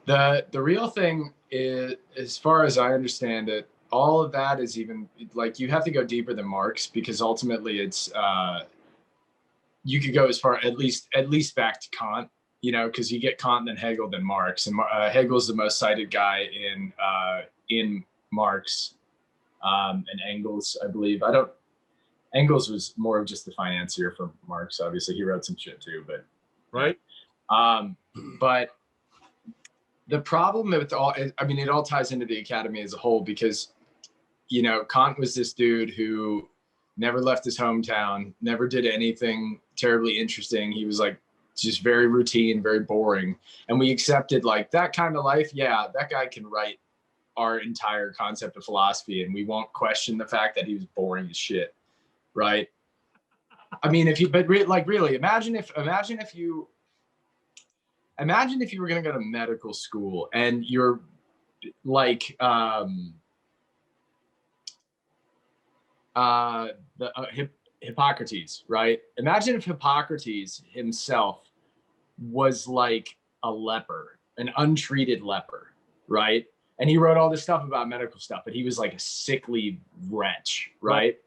The real thing is, as far as I understand it, all of that is even like you have to go deeper than Marx, because ultimately it's you could go as far at least back to Kant, because you get Kant, then Hegel, then Marx, and Hegel's the most cited guy in Marx, and Engels, I believe. Engels was more of just the financier for Marx. Obviously, he wrote some shit too, but right. But the problem with all, I mean, it all ties into the academy as a whole, because Kant was this dude who never left his hometown, never did anything terribly interesting. He was like just very routine, very boring. And we accepted like that kind of life. Yeah, that guy can write our entire concept of philosophy, and we won't question the fact that he was boring as shit. Right. I mean, really, imagine if you were going to go to medical school and you're like, Hippocrates, right? Imagine if Hippocrates himself was like a leper, an untreated leper, right? And he wrote all this stuff about medical stuff, but he was like a sickly wretch, right?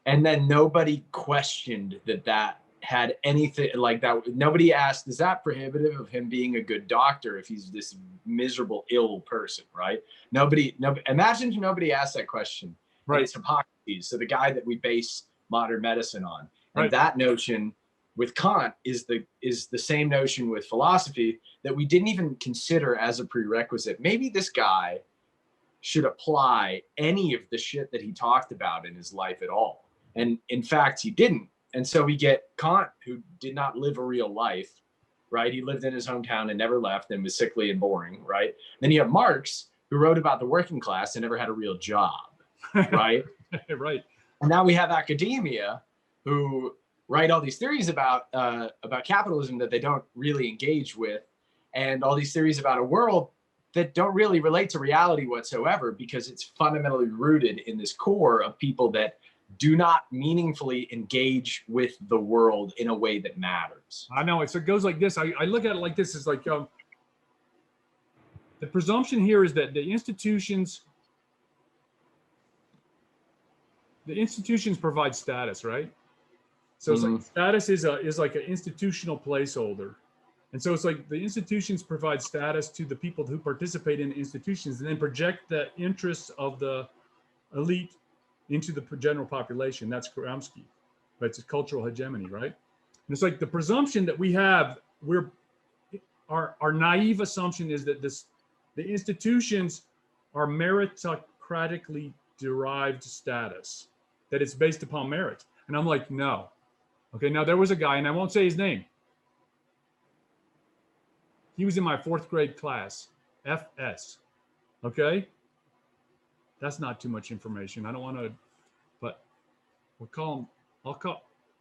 And then nobody questioned that had anything like that. Nobody asked, is that prohibitive of him being a good doctor if he's this miserable, ill person, right? Imagine if nobody asked that question. Right. It's Hippocrates, so the guy that we base modern medicine on. And right. That notion with Kant is the same notion with philosophy that we didn't even consider as a prerequisite. Maybe this guy should apply any of the shit that he talked about in his life at all. And in fact, he didn't. And so we get Kant, who did not live a real life, right? He lived in his hometown and never left and was sickly and boring, right? Then you have Marx, who wrote about the working class and never had a real job, right? Right. And now we have academia, who write all these theories about capitalism that they don't really engage with, and all these theories about a world that don't really relate to reality whatsoever, because it's fundamentally rooted in this core of people that do not meaningfully engage with the world in a way that matters. I know. So it goes like this. I look at it like this. It's like the presumption here is that the institutions provide status, right? So it's like status is like an institutional placeholder. And so it's like the institutions provide status to the people who participate in the institutions, and then project the interests of the elite into the general population. That's Gramsci, but it's a cultural hegemony, right? And it's like the presumption that we have, our naive assumption is that the institutions are meritocratically derived status, that it's based upon merit. And I'm like, no. Okay, now there was a guy, and I won't say his name. He was in my 4th grade class, FS, okay? That's not too much information. I don't want to, but we'll call him.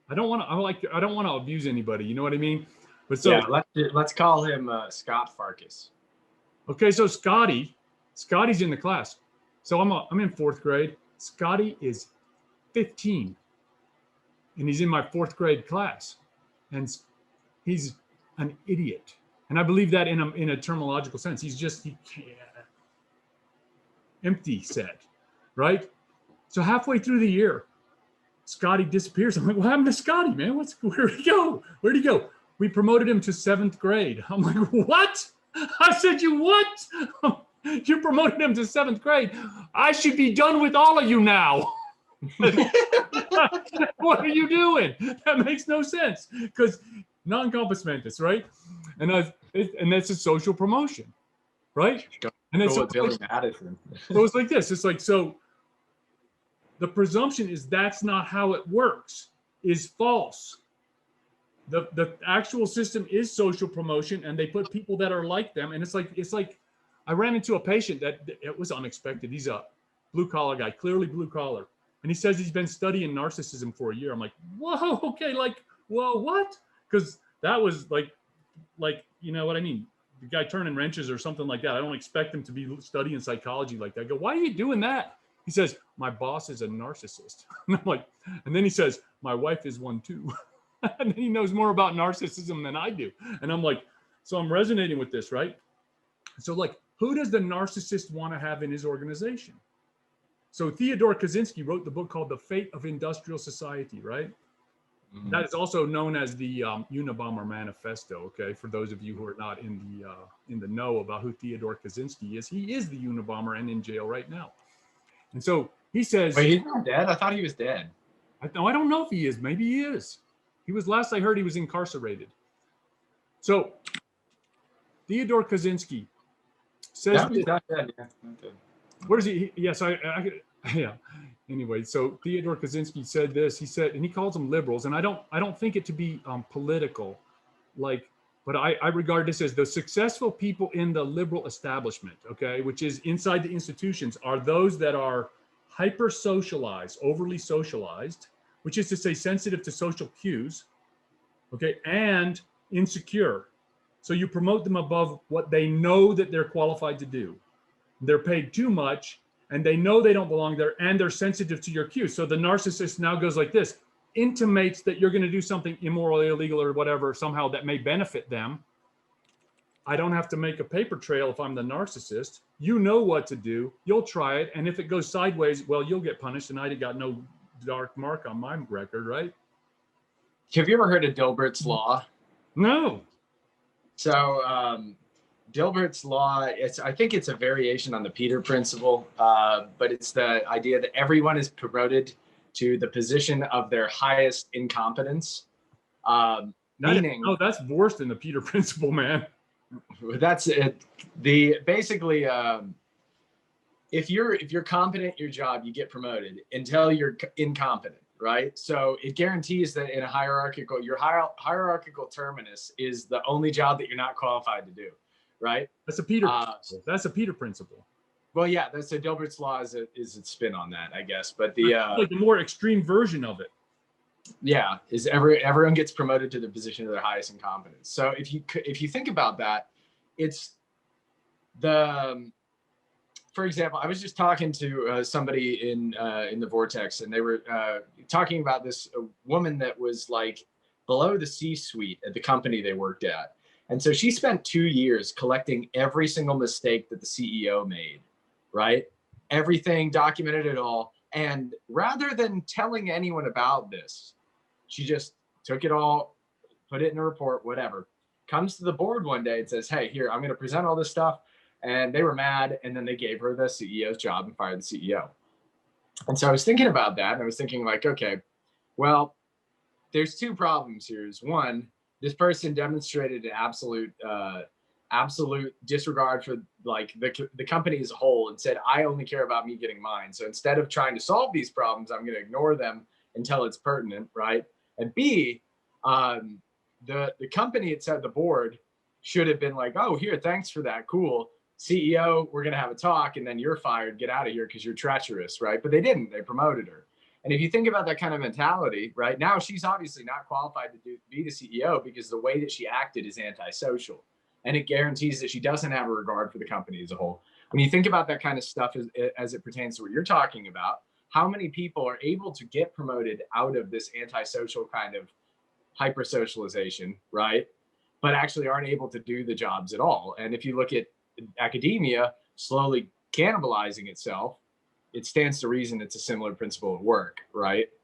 I don't want to abuse anybody. You know what I mean? But so yeah, let's call him Scott Farkas. Okay, so Scotty's in the class. So I'm in 4th grade. Scotty is 15, and he's in my 4th grade class, and he's an idiot. And I believe that in a terminological sense. He can't. Empty set, right? So halfway through the year, Scotty disappears. I'm like, what happened to Scotty, man? Where'd he go? Where'd he go? We promoted him to 7th grade. I'm like, what? I said, you what? You promoted him to 7th grade. I should be done with all of you now. What are you doing? That makes no sense, because non-compos mentis, right? And that's a social promotion, right? And then so it's like this. It's like, so the presumption is that's not how it works, is false. The actual system is social promotion, and they put people that are like them. And it's like I ran into a patient that it was unexpected. He's a blue collar guy, clearly blue collar. And he says he's been studying narcissism for a year. I'm like, whoa, okay, like, whoa, what? Because that was like, you know what I mean? The guy turning wrenches or something like that. I don't expect him to be studying psychology like that. I go, why are you doing that? He says, my boss is a narcissist. And I'm like, and then he says, my wife is one too. And he knows more about narcissism than I do. And I'm like, so I'm resonating with this, right? So like, who does the narcissist want to have in his organization? So Theodore Kaczynski wrote the book called The Fate of Industrial Society, right? Mm-hmm. That is also known as the Unabomber Manifesto. Okay, for those of you who are not in the know about who Theodore Kaczynski is, he is the Unabomber and in jail right now. And so he says, "Wait, he's not dead? I thought he was dead." I don't know if he is. Maybe he is. He was, last I heard, he was incarcerated. So Theodore Kaczynski says, no, he's not dead. Yeah, not dead. Where is he? Yes, yeah. Anyway, so Theodore Kaczynski said this. He said, and he calls them liberals, and I don't think it to be political, like, but I regard this as the successful people in the liberal establishment, okay, which is inside the institutions, are those that are hyper socialized, overly socialized, which is to say sensitive to social cues, okay, and insecure. So you promote them above what they know that they're qualified to do. They're paid too much, and they know they don't belong there, and they're sensitive to your cues. So the narcissist now goes like this, intimates that you're going to do something immoral, illegal, or whatever, somehow that may benefit them. I don't have to make a paper trail if I'm the narcissist. You know what to do. You'll try it. And if it goes sideways, well, you'll get punished, and I got no dark mark on my record, right? Have you ever heard of Dilbert's law? No. So Dilbert's law, I think it's a variation on the Peter principle, but it's the idea that everyone is promoted to the position of their highest incompetence. Meaning, no, that's worse than the Peter principle, man. That's it. Basically, if you're competent at your job, you get promoted until you're incompetent, right? So it guarantees that in a hierarchical, your hierarchical terminus is the only job that you're not qualified to do, right? That's a Peter. That's a Peter principle. Well, yeah, that's a Dilbert's law is its spin on that, I guess. But like the more extreme version of it. Yeah, is everyone gets promoted to the position of their highest incompetence. So if you think about that, it's for example, I was just talking to somebody in the Vortex, and they were talking about this woman that was like below the C-suite at the company they worked at. And so she spent 2 years collecting every single mistake that the CEO made, right? Everything, documented it all. And rather than telling anyone about this, she just took it all, put it in a report, whatever. Comes to the board one day and says, hey, here, I'm going to present all this stuff. And they were mad. And then they gave her the CEO's job and fired the CEO. And so I was thinking about that. And I was thinking like, okay, well, there's two problems here. Is one, this person demonstrated an absolute disregard for like the company as a whole and said, I only care about me getting mine. So instead of trying to solve these problems, I'm going to ignore them until it's pertinent, right? And B, the company itself, the board, should have been like, oh, here, thanks for that, cool. CEO, we're going to have a talk, and then you're fired, get out of here because you're treacherous, right? But they didn't, they promoted her. And if you think about that kind of mentality, right, now she's obviously not qualified to be the CEO because the way that she acted is antisocial. And it guarantees that she doesn't have a regard for the company as a whole. When you think about that kind of stuff as it pertains to what you're talking about, how many people are able to get promoted out of this antisocial kind of hyper-socialization, right? But actually aren't able to do the jobs at all. And if you look at academia slowly cannibalizing itself, it stands to reason it's a similar principle at work, right?